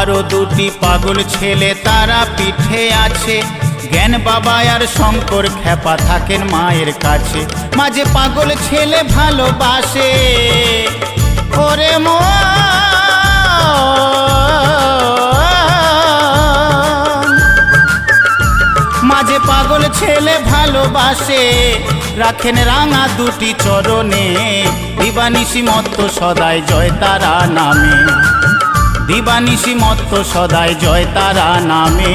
আরো দুটি পাগল ছেলে তারা পিঠে আছে। জ্ঞান বাবা আর শঙ্কর খ্যাপা থাকেন মায়ের কাছে। মাঝে পাগল ছেলে ভালোবাসে ওরে মাঝে পাগল ছেলে ভালোবাসে, রাখেন রাঙা দুটি চরণে। দিবানিশি মত্ত সদাই জয় তারা নামে, দিবানিশি মত্ত সদাই জয় তারা নামে।